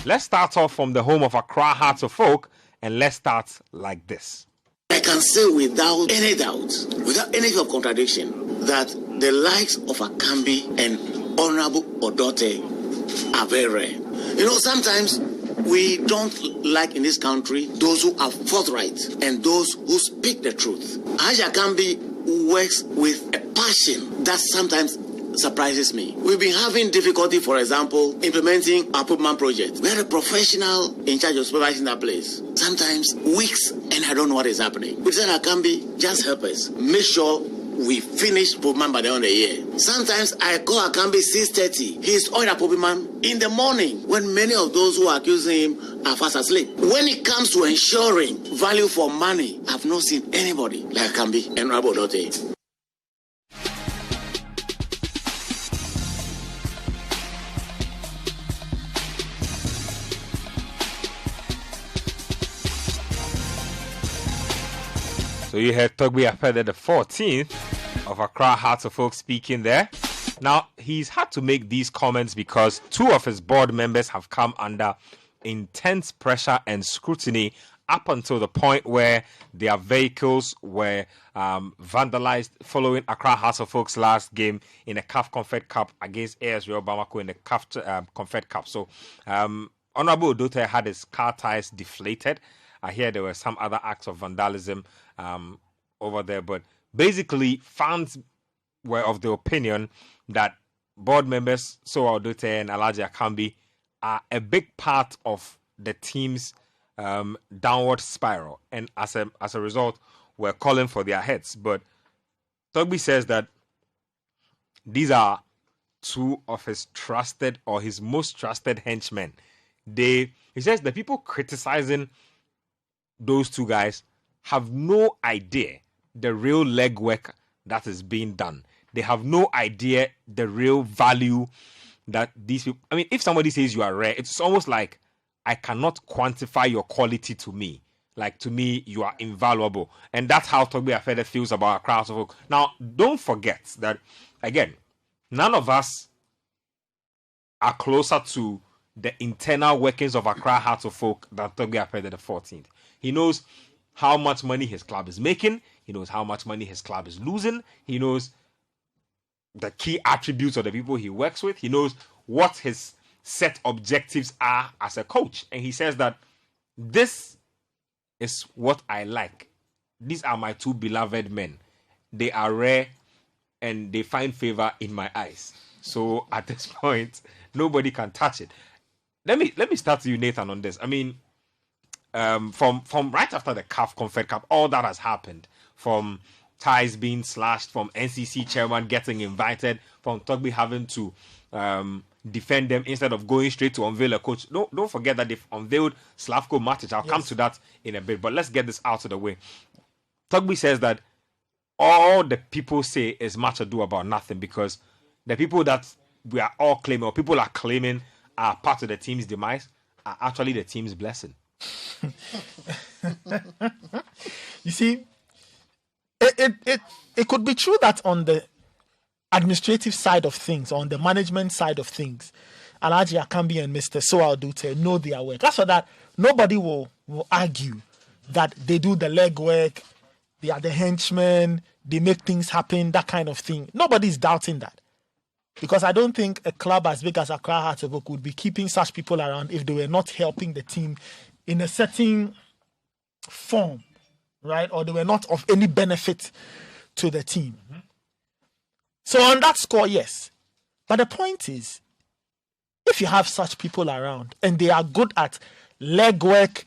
Let's start off from the home of Accra Hearts of Oak, and let's start like this. I can say without any doubt, without any of contradiction, that the likes of Akambi and Honorable Odote are very rare. Sometimes we don't like in this country those who are forthright and those who speak the truth. Haji Akambi works with a passion that sometimes surprises me. We've been having difficulty, for example, implementing our Pupman project. We had a professional in charge of supervising that place. Sometimes weeks, and I don't know what is happening. We said, Akambi, just help us. Make sure we finish Pupman by the end of the year. Sometimes I call Akambi 6:30. He's on a Pupman in the morning when many of those who are accusing him are fast asleep. When it comes to ensuring value for money, I've not seen anybody like Akambi and Honorable Odote. So you heard Togbe Afede, the 14th of Accra Hearts of Oak, speaking there. Now, he's had to make these comments because two of his board members have come under intense pressure and scrutiny up until the point where their vehicles were vandalized following Accra Hearts of Oak's last game in the CAF Confed Cup against AS Real Bamako in the CAF Confed Cup. So, Honorable Odote had his car tires deflated. I hear there were some other acts of vandalism over there, but basically fans were of the opinion that board members Soa Odote and Alhaji Akambi are a big part of the team's downward spiral, and as a result were calling for their heads. But Togbe says that these are two of his trusted or his most trusted henchmen. He says the people criticizing those two guys have no idea the real legwork that is being done. They have no idea the real value that these people... I mean, if somebody says you are rare, it's almost like I cannot quantify your quality to me. Like, to me, you are invaluable. And that's how Togbe Afede feels about Accra Hearts of Oak. Now, don't forget that, again, none of us are closer to the internal workings of Accra Hearts of Oak than Togbe Afede the 14th. He knows how much money his club is making. He knows how much money his club is losing. He knows the key attributes of the people he works with. He knows what his set objectives are as a coach. And he says that this is what I like. These are my two beloved men. They are rare and they find favor in my eyes. So at this point, nobody can touch it. Let me start to you, Nathan, on this. I mean, from right after the CAF Confed Cup, all that has happened, from ties being slashed, from NCC chairman getting invited, from Togbe having to defend them instead of going straight to unveil a coach. Don't forget that they've unveiled Slavko Matic. I'll come to that in a bit, but let's get this out of the way. Togbe says that all the people say is much ado about nothing, because the people that we are all claiming, or people are claiming, are part of the team's demise, are actually the team's blessing. You see, it could be true that on the administrative side of things, on the management side of things, Alhaji Akambi and Mr. Soa Odote know their work. That's for that nobody will argue that they do the legwork, they are the henchmen, they make things happen, that kind of thing. Nobody's doubting that. Because I don't think a club as big as Accra Hearts of Oak would be keeping such people around if they were not helping the team in a certain form, right? Or they were not of any benefit to the team. Mm-hmm. So on that score, yes. But the point is, if you have such people around and they are good at legwork,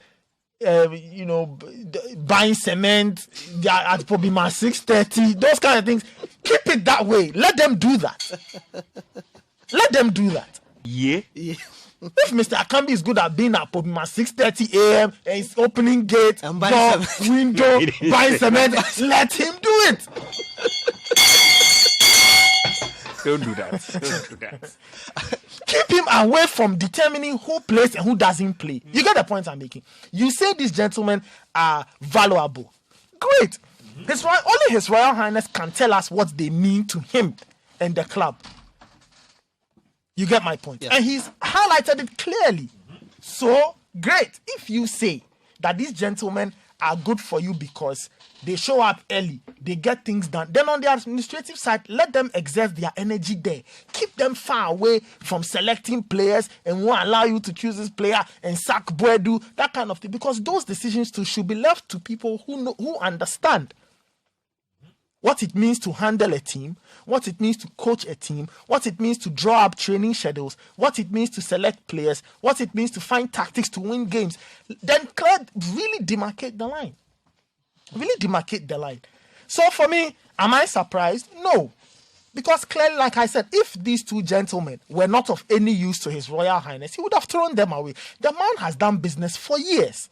buying cement, they are at probably 6:30, those kind of things, keep it that way. Let them do that. Let them do that. Yeah. If Mr. Akambi is good at being at 6:30 a.m. and he's opening gate, door, window, buying cement, let him do it. Don't do that. Keep him away from determining who plays and who doesn't play. You get the point I'm making. You say these gentlemen are valuable. Great. Only His Royal Highness can tell us what they mean to him and the club. You get my point. Yeah. And he's highlighted it clearly. So, great. If you say that these gentlemen are good for you because they show up early, they get things done, then on the administrative side, let them exert their energy there. Keep them far away from selecting players and won't allow you to choose this player and sack Boedu, that kind of thing. Because those decisions too should be left to people who know, who understand what it means to handle a team, what it means to coach a team, what it means to draw up training schedules, what it means to select players, what it means to find tactics to win games. Then really demarcate the line. Really demarcate the line. So for me, am I surprised? No. Because clearly, like I said, if these two gentlemen were not of any use to His Royal Highness, he would have thrown them away. The man has done business for years.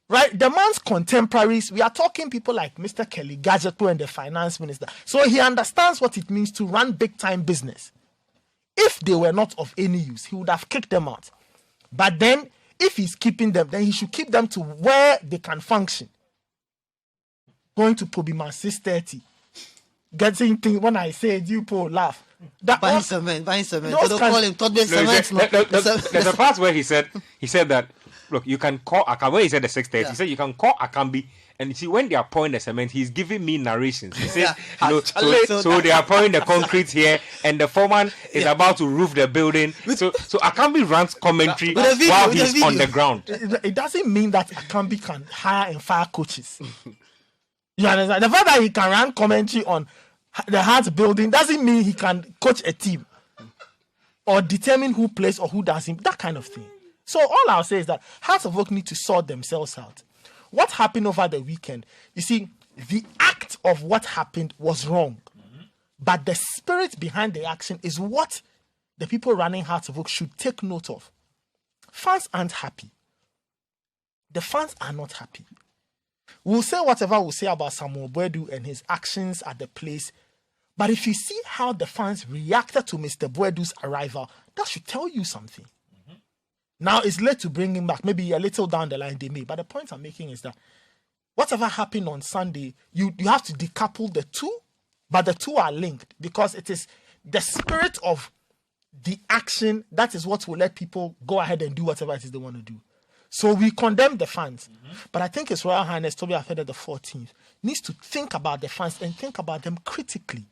Right? The man's contemporaries, we are talking people like Mr. Kelly Gadgetpo and the finance minister. So he understands what it means to run big time business. If they were not of any use, he would have kicked them out. But then, if he's keeping them, then he should keep them to where they can function. Going to Pobiman 630. Getting things, when I say it, you Paul laugh. Buying cement. They don't call him Togbe Cement. There's a part where he said that, look, you can call Akambi. When he said the 630, he said you can call Akambi, and you see when they are pouring the cement, he's giving me narrations. He says, so they are pouring the concrete here, and the foreman is about to roof the building. So Akambi runs commentary while he's on the ground. It doesn't mean that Akambi can hire and fire coaches. You understand? The fact that he can run commentary on the Hearts building doesn't mean he can coach a team or determine who plays or who doesn't. That kind of thing. So all I'll say is that Hearts of Oak need to sort themselves out. What happened over the weekend? You see, the act of what happened was wrong. But the spirit behind the action is what the people running Hearts of Oak should take note of. Fans aren't happy. The fans are not happy. We'll say whatever we'll say about Samuel Boedu and his actions at the place. But if you see how the fans reacted to Mr. Boedu's arrival, that should tell you something. Now it's late to bring him back. Maybe a little down the line they may. But the point I'm making is that whatever happened on Sunday, you have to decouple the two, but the two are linked because it is the spirit of the action that is what will let people go ahead and do whatever it is they want to do. So we condemn the fans. But I think His Royal Highness Togbe Afede the 14th needs to think about the fans and think about them critically.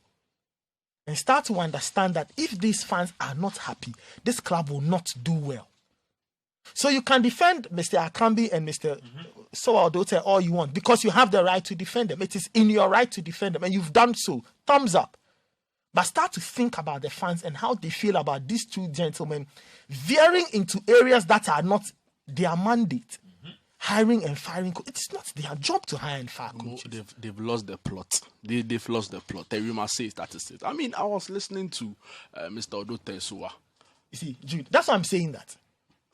And start to understand that if these fans are not happy, this club will not do well. So you can defend Mr. Akambi and Mr. Sowadote all you want because you have the right to defend them. It is in your right to defend them and you've done so. Thumbs up. But start to think about the fans and how they feel about these two gentlemen veering into areas that are not their mandate. Hiring and firing. It's not their job to hire and fire coaches. No, they've lost the plot. They've lost the plot. Terima says that is it. I mean, I was listening to Mr. Odote Suwa. You see, Jude, that's why I'm saying that.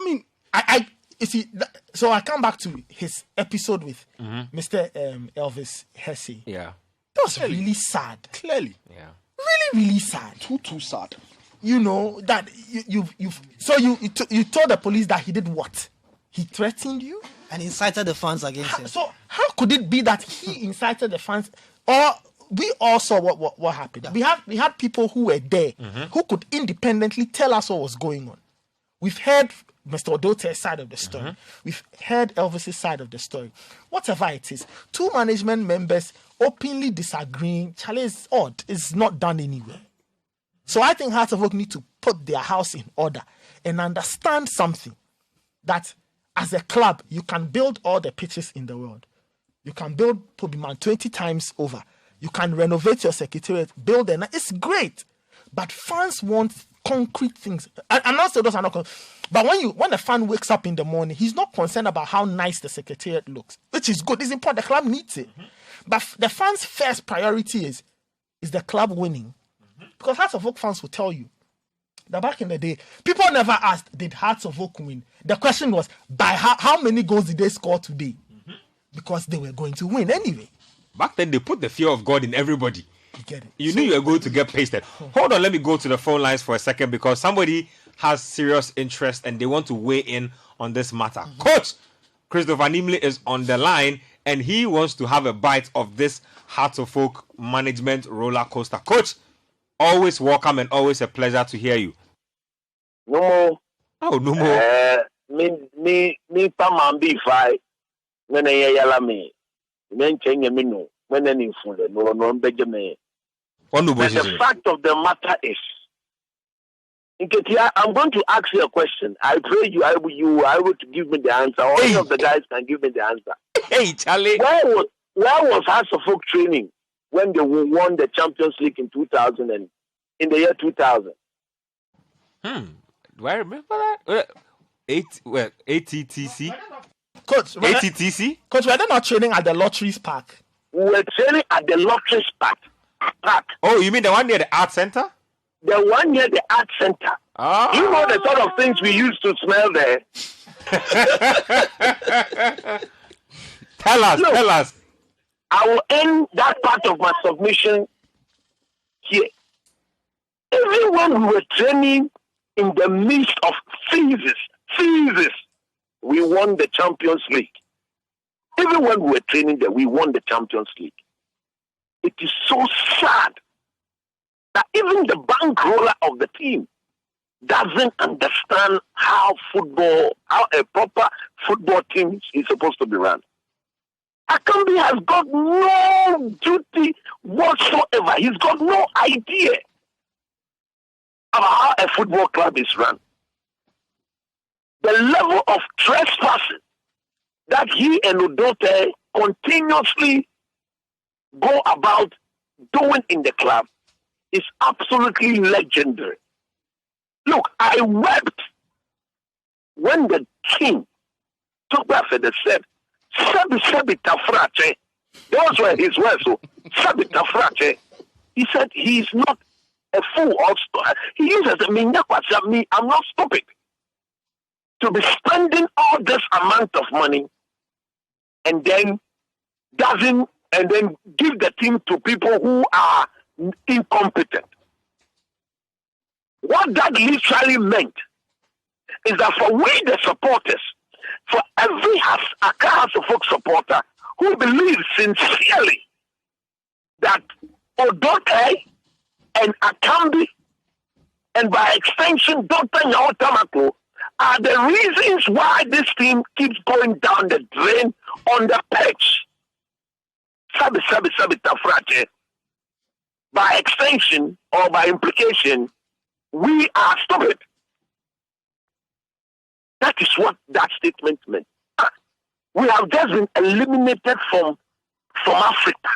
I mean, I you see, so I come back to his episode with Mr. Elvis Hesse. Yeah. That was really sad. Clearly. Yeah. Really, really sad. Too sad. You know, that you told the police that he did what? He threatened you? And incited the fans against him. So how could it be that he incited the fans? Or we all saw what happened. Yeah. We had people who were there who could independently tell us what was going on. We've heard Mr. Odote's side of the story. We've heard Elvis's side of the story. Whatever it is, two management members openly disagreeing, Charlie, is odd. It's not done anywhere. So I think Hearts of Oak need to put their house in order and understand something, that as a club, you can build all the pitches in the world. You can build Pobiman 20 times over. You can renovate your secretariat, build it. It's great. But fans want concrete things. I'm not saying those are not but when the fan wakes up in the morning, he's not concerned about how nice the secretariat looks, which is good. It's important. The club needs it. But the fans' first priority is the club winning. Because Hearts of Oak fans will tell you that back in the day, people never asked, did Hearts of Oak win? The question was, by how many goals did they score today? Because they were going to win anyway. Back then, they put the fear of God in everybody. You get it. You knew you were going to get pasted. Hold on, let me go to the phone lines for a second because somebody has serious interest and they want to weigh in on this matter. Coach Christopher Nimley is on the line and he wants to have a bite of this Hearts of Oak management roller coaster. Coach, always welcome and always a pleasure to hear you. No more. Oh, no more. me pama be fi when I yala me men change me no when any fool no Benjamin. But the fact of the matter is, Nketia, I'm going to ask you a question. I pray you are able to give me the answer. Or any of the guys can give me the answer. Hey, Charlie. Where was House of Folk training when they won the Champions League in 2000 and in the year 2000? Do I remember that? ATTC? Coach, ATTC? Coach, were they not training at the Lotteries Park? We were training at the Lotteries Park. Oh, you mean the one near the Art Center? The one near the Art Center. Ah. You know the sort of things we used to smell there. Tell us. I will end that part of my submission here. Even when we were training in the midst of phases, we won the Champions League. Even when we were training there, we won the Champions League. It is so sad that even the bankroller of the team doesn't understand how a proper football team is supposed to be run. Akambi has got no duty whatsoever. He's got no idea about how a football club is run. The level of trespassing that he and Odote continuously go about doing in the club is absolutely legendary. Look, I wept when the king, Togbe Afede, said, Sabi Tafrache. Those were his words. So, Sabi Tafrache. He said he's not a fool. He uses me. I'm not stupid to be spending all this amount of money and then give the team to people who are incompetent. What that literally meant is that for we the supporters, for every Accra House of Folk supporter who believes sincerely that Odote and Akambi and by extension Dr. Nyao Tamako are the reasons why this team keeps going down the drain on the pitch. Sabi Tafrache. By extension or by implication, we are stupid. That is what that statement meant. We have just been eliminated from Africa.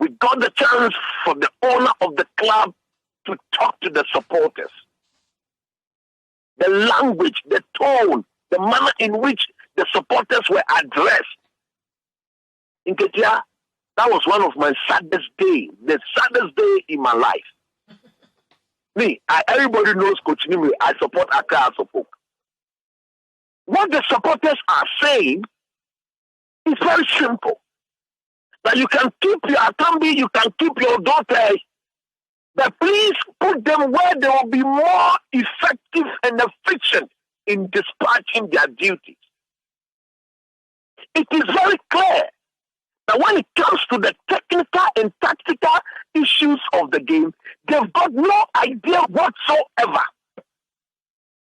We got the chance for the owner of the club to talk to the supporters. The language, the tone, the manner in which the supporters were addressed. In Ketia, that was one of my saddest days, the saddest day in my life. Everybody knows Coach Nimri, I support Accra House of Folk. What the supporters are saying is very simple. That you can keep your Akambi, you can keep your daughter, but please put them where they will be more effective and efficient in dispatching their duties. It is very clear that when it comes to the technical and tactical issues of the game, they've got no idea whatsoever.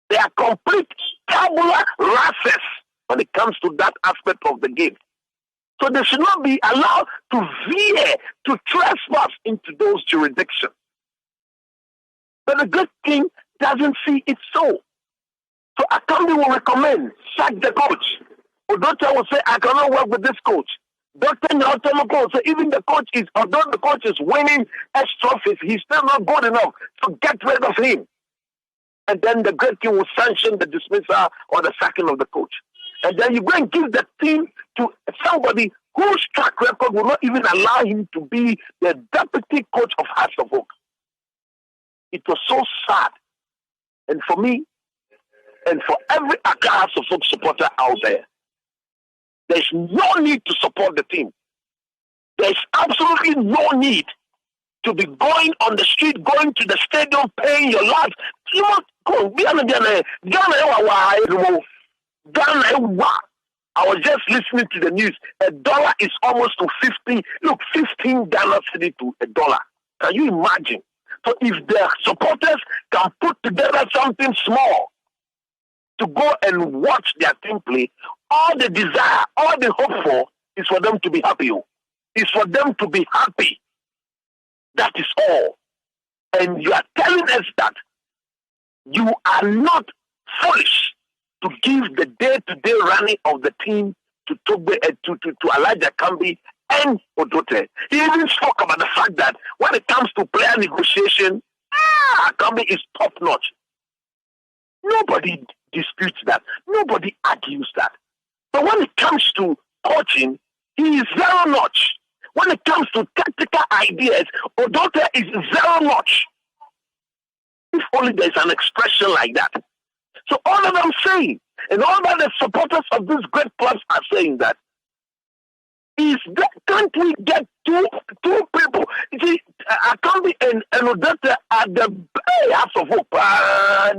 They are complete tabula rases when it comes to that aspect of the game. So they should not be allowed to veer, to trespass into those jurisdictions. But the good king doesn't see it so. So Akambi will recommend, sack the coach. Odote will say, I cannot work with this coach. Dr. Nyaotomoko will say, even the coach is, although the coach is winning S trophies, he's still not good enough. So get rid of him. And then the great king will sanction the dismissal or the sacking of the coach. And then you go and give the team to somebody whose track record will not even allow him to be the deputy coach of House of Folk. It was so sad. And for me, and for every Accra House of Folk supporter out there, there's no need to support the team. There's absolutely no need to be going on the street, going to the stadium, paying your life. You know, I was just listening to the news. $1 is almost to 50. Look, 15 Ghana cedi to $1. Can you imagine? So if the supporters can put together something small to go and watch their team play, all the desire, all the hope for is for them to be happy. It's for them to be happy. That is all. And you are telling us that you are not foolish to give the day-to-day running of the team to Togbe, to Elijah Kambi and Odote. He even spoke about the fact that when it comes to player negotiation, Kambi is top-notch. Nobody disputes that. Nobody argues that. But when it comes to coaching, he is zero-notch. When it comes to tactical ideas, Odote is zero-notch. If only there's an expression like that. So all of them saying, and all that the supporters of these great clubs are saying that, is that can't we get two people? You see, Akambi and Odote are the House of Hope, a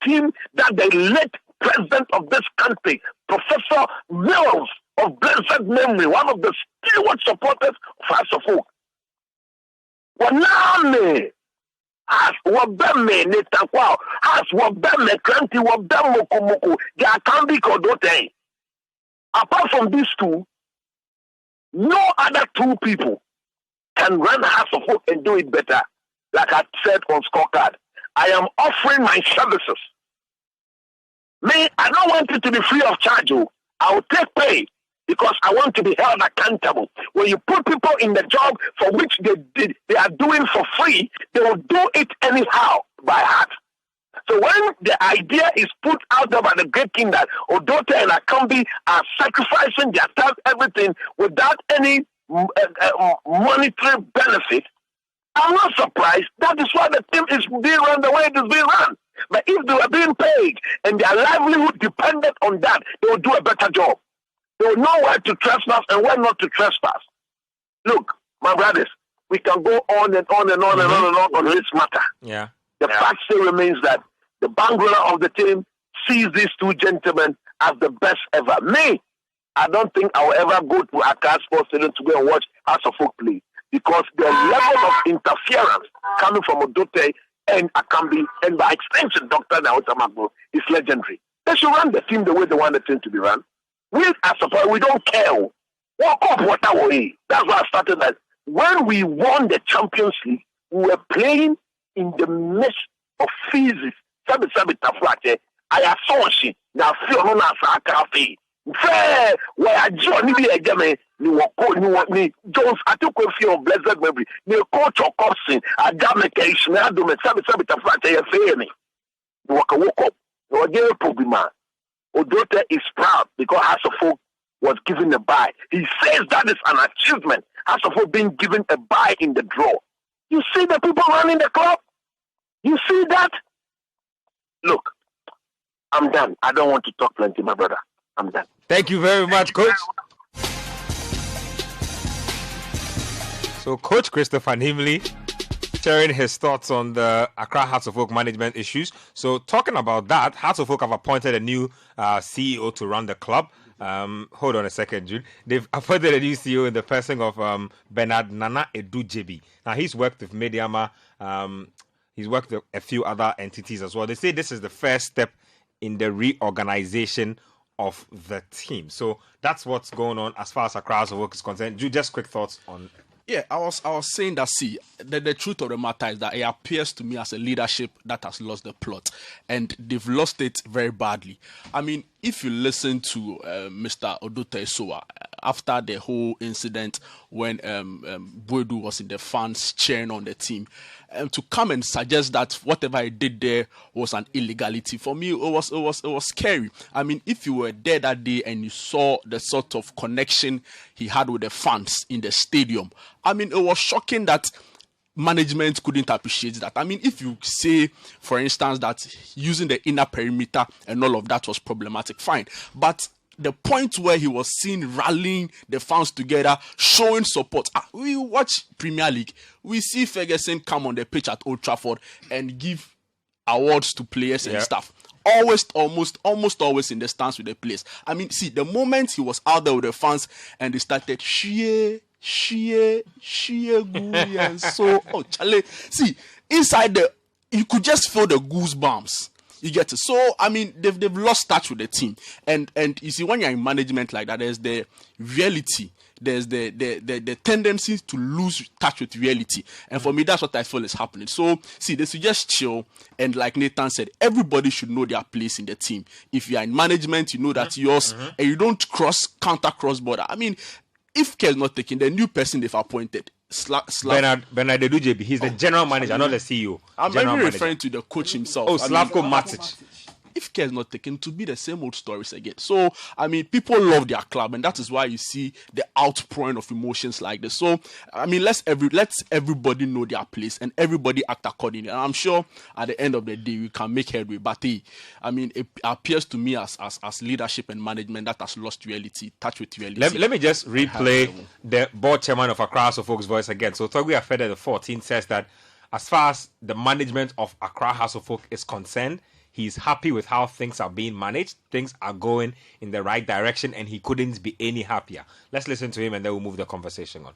team that the late president of this country, Professor Mills of blessed memory, one of the steward supporters of House of Hope. Waname as wabeme netakwa, as wabeme kranti, wabeme mokomoko, they are Akambi Odote. Apart from these two, no other two people can run House of Hope and do it better. Like I said on Scorecard, I am offering my services. Me, I don't want it to be free of charge. I will take pay because I want to be held accountable. When you put people in the job for which they are doing for free, they will do it anyhow by heart. So when the idea is put out there by the great king that Odote and Akambi are sacrificing their time, everything, without any monetary benefit, I'm not surprised. That is why the team is being run the way it is being run. But if they were being paid and their livelihood depended on that, they would do a better job. They would know where to trespass and where not to trespass. Look, my brothers, we can go on and on and on and on and on this matter. Yeah. The fact still remains that the bankroller of the team sees these two gentlemen as the best ever. Me, I don't think I will ever go to Accra Sports Stadium to go and watch House of Folk play because the level of interference coming from Odote and Akambi, and by extension, Dr. Naota Magbo, is legendary. They should run the team the way they want the team to be run. We, as a we don't care. Walk up water way. That's why I started that. When we won the Champions League, we were playing in the midst of physics. Sabi tafwate. I saw she. Now feel no na sa cafe. Fair. Where I join me again. Ni Jones. I took a few of blessed memory. Ni coach or Corsin. I damn it. I do me. Sabi tafwate. You fair me. You walk up. You get a problem. Odote is proud because House of Folk was given a bye. He says that is an achievement. House of Folk being given a bye in the draw. You see the people running the club? You see that? Look, I'm done. I don't want to talk plenty, my brother. I'm done. Thank you very much, Coach. So, Coach Christopher Nimley sharing his thoughts on the Accra Hearts of Oak management issues. So, talking about that, Hearts of Oak have appointed a new CEO to run the club. Hold on a second, Jude. They've appointed a new CEO in the person of Bernard Nana Edu-Jebi. Now, he's worked with Mediama. He's worked with a few other entities as well. They say this is the first step in the reorganization of the team. So, that's what's going on as far as Accra Hearts of Oak is concerned. Jude, just quick thoughts on. Yeah, I was saying that, see, the truth of the matter is that it appears to me as a leadership that has lost the plot, and they've lost it very badly. I mean, if you listen to Mr. Odote Soa after the whole incident when Boedu was in the fans cheering on the team, to come and suggest that whatever he did there was an illegality, for me it was scary. I mean, if you were there that day and you saw the sort of connection he had with the fans in the stadium, I mean, it was shocking that management couldn't appreciate that. I mean, if you say, for instance, that using the inner perimeter and all of that was problematic, fine. But the point where he was seen rallying the fans together, showing support. We watch Premier League. We see Ferguson come on the pitch at Old Trafford and give awards to players and stuff. Almost always in the stands with the players. I mean, see, the moment he was out there with the fans and they started Shie Guri and so, Charlie. See, inside you could just feel the goosebumps. You get it. So I mean, they've lost touch with the team, and you see, when you're in management like that, there's the reality. There's the tendency to lose touch with reality. And for me, that's what I feel is happening. So, see, they should just chill. And like Nathan said, everybody should know their place in the team. If you're in management, you know that's yours. And you don't cross border. I mean, if care is not taken, the new person they've appointed, Bernard JB, he's the general manager, not the CEO. I'm only referring to the coach himself. Oh, Slavko Matic. If care is not taken, to be the same old stories again. So, I mean, people love their club, and that is why you see the outpouring of emotions like this. So, I mean, let's everybody know their place and everybody act accordingly. And I'm sure at the end of the day, we can make headway. But I mean, it appears to me as leadership and management that has lost touch with reality. Let me just replay the board chairman of Accra House of Folks' voice again. So, Togbe Afede, the 14th, says that as far as the management of Accra House of Folk is concerned, he's happy with how things are being managed. Things are going in the right direction, and he couldn't be any happier. Let's listen to him, and then we'll move the conversation on.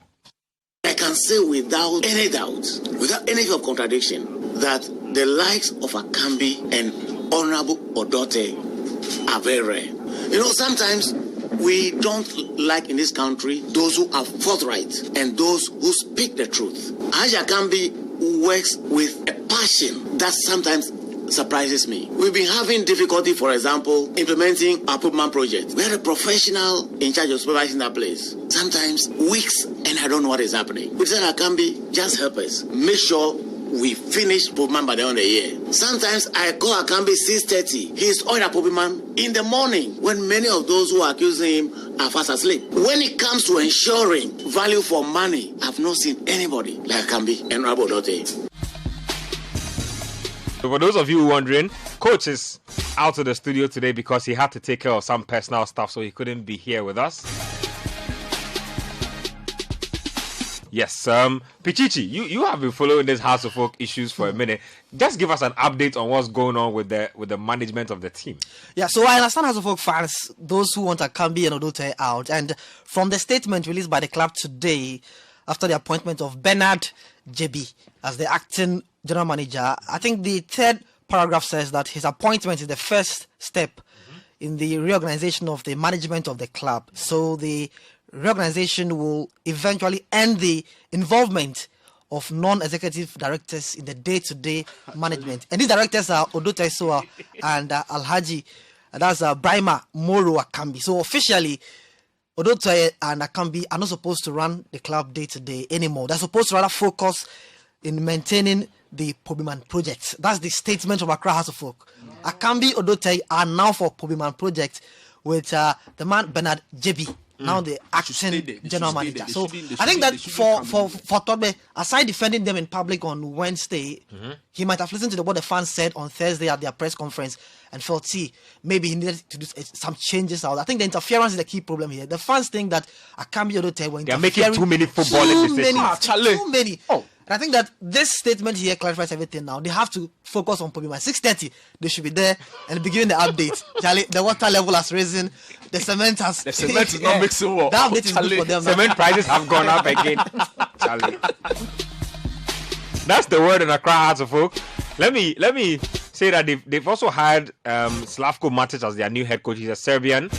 I can say without any doubt, without any of contradiction, that the likes of Akambi and Honorable Odote are very rare. You know, sometimes we don't like in this country those who are forthright and those who speak the truth. Haji Akambi works with a passion that sometimes surprises me. We've been having difficulty, for example, implementing our Pokemon project. We had a professional in charge of supervising that place. Sometimes weeks, and I don't know what is happening. We said, Akambi, just help us. Make sure we finish Pokemon by the end of the year. Sometimes I call Akambi 6:30. He's on a Pokemon in the morning when many of those who are accusing him are fast asleep. When it comes to ensuring value for money, I've not seen anybody like Akambi and Rabodote. So for those of you wondering, Coach is out of the studio today because he had to take care of some personal stuff, so he couldn't be here with us. Yes, Pichichi, you have been following this House of Folk issues for a minute. Just give us an update on what's going on with the management of the team. Yeah, so I understand House of Folk fans, those who want Akambi and Odote out, and from the statement released by the club today, after the appointment of Bernard JB as the acting general manager, I think the third paragraph says that his appointment is the first step in the reorganization of the management of the club. So the reorganization will eventually end the involvement of non-executive directors in the day-to-day management. And these directors are Odote Soa and Alhaji, that's Brahima Moro Akambi. So officially, Odote and Akambi are not supposed to run the club day-to-day anymore. They're supposed to rather focus in maintaining the Pobiman project. That's the statement of Accra House of Folk. Akambi, Odote are now for Pobiman project with the man Bernard JB, now the acting general manager. So I think that for Togbe, aside defending them in public on Wednesday, he might have listened to what the fans said on Thursday at their press conference and felt, maybe he needed to do some changes out. I think the interference is the key problem here. The fans think that Akambi, Odote were they're making too many footballing decisions. Too many. And I think that this statement here clarifies everything now. They have to focus on Pobiman. 6:30, they should be there and begin the update. Charlie, the water level has risen. The cement is not mixing well. That update is good for them. Cement prices have gone up again. Charlie. That's the word in Accra House of Folk. Let me say that they've also hired Slavko Matic as their new head coach. He's a Serbian.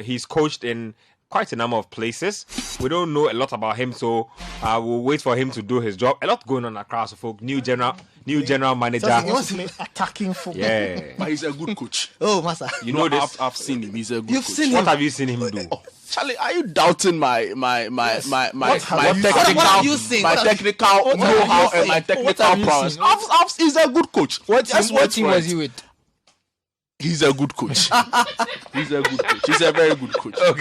He's coached in quite a number of places. We don't know a lot about him, so we'll wait for him to do his job. A lot going on across the folk. New general manager. So he wants to play attacking football. Yeah, but he's a good coach. Oh, Master. You know this. I've seen him. He's a good You've coach. seen him. What have you seen him do? Charlie, are you doubting my technical know-how and my technical prowess? He's a good coach. What team was he with? He's a good coach. He's a good coach. He's a very good coach. Okay.